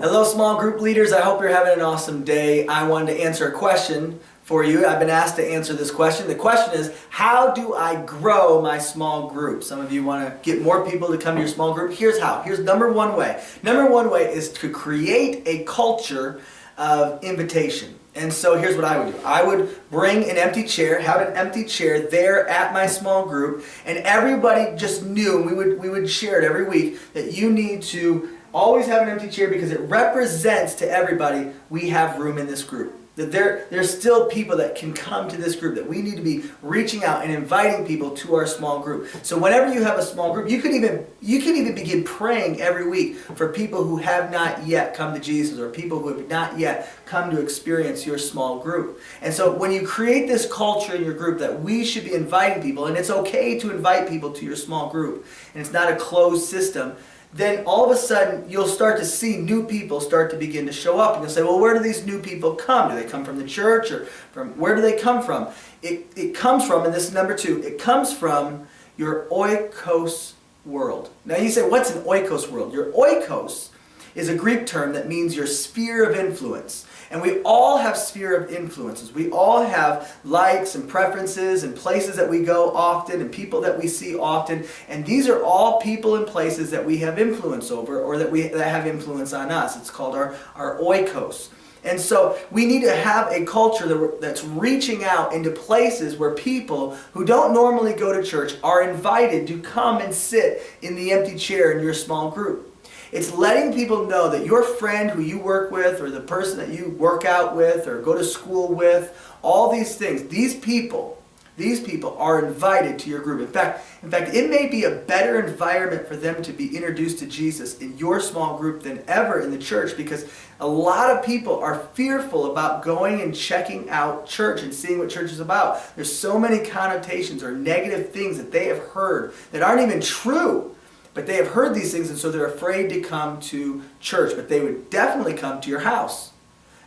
Hello, small group leaders. I hope you're having an awesome day. I wanted to answer a question for you. I've been asked to answer this question. The question is, how do I grow my small group? Some of you want to get more people to come to your small group. Here's how. Here's number one way. Number one way is to create a culture of invitation. And so here's what I would do. I would bring an empty chair, have an empty chair there at my small group, and everybody just knew, and we would share it every week, that you need to always have an empty chair because it represents to everybody we have room in this group. That there's still people that can come to this group, that we need to be reaching out and inviting people to our small group. So whenever you have a small group, you can even begin praying every week for people who have not yet come to Jesus, or people who have not yet come to experience your small group. And so when you create this culture in your group that we should be inviting people, and it's okay to invite people to your small group, and it's not a closed system, then all of a sudden you'll start to see new people start to begin to show up. And you'll say, well, where do these new people come? Do they come from the church, or where do they come from? It comes from, and this is number two, it comes from your oikos world. Now you say, what's an oikos world? Your oikos is a Greek term that means your sphere of influence. And we all have sphere of influences. We all have likes and preferences and places that we go often and people that we see often. And these are all people and places that we have influence over, or that have influence on us. It's called our oikos. And so we need to have a culture that's reaching out into places where people who don't normally go to church are invited to come and sit in the empty chair in your small group. It's letting people know that your friend who you work with, or the person that you work out with or go to school with, all these things, these people are invited to your group. In fact, it may be a better environment for them to be introduced to Jesus in your small group than ever in the church, because a lot of people are fearful about going and checking out church and seeing what church is about. There's so many connotations or negative things that they have heard that aren't even true. But they have heard these things, and so they're afraid to come to church. But they would definitely come to your house.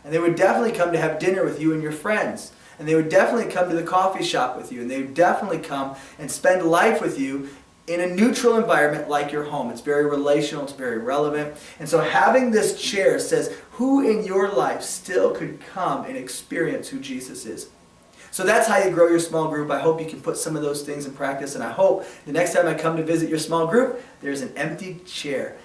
And they would definitely come to have dinner with you and your friends. And they would definitely come to the coffee shop with you. And they would definitely come and spend life with you in a neutral environment like your home. It's very relational. It's very relevant. And so having this chair says, who in your life still could come and experience who Jesus is? So that's how you grow your small group. I hope you can put some of those things in practice, and I hope the next time I come to visit your small group, there's an empty chair.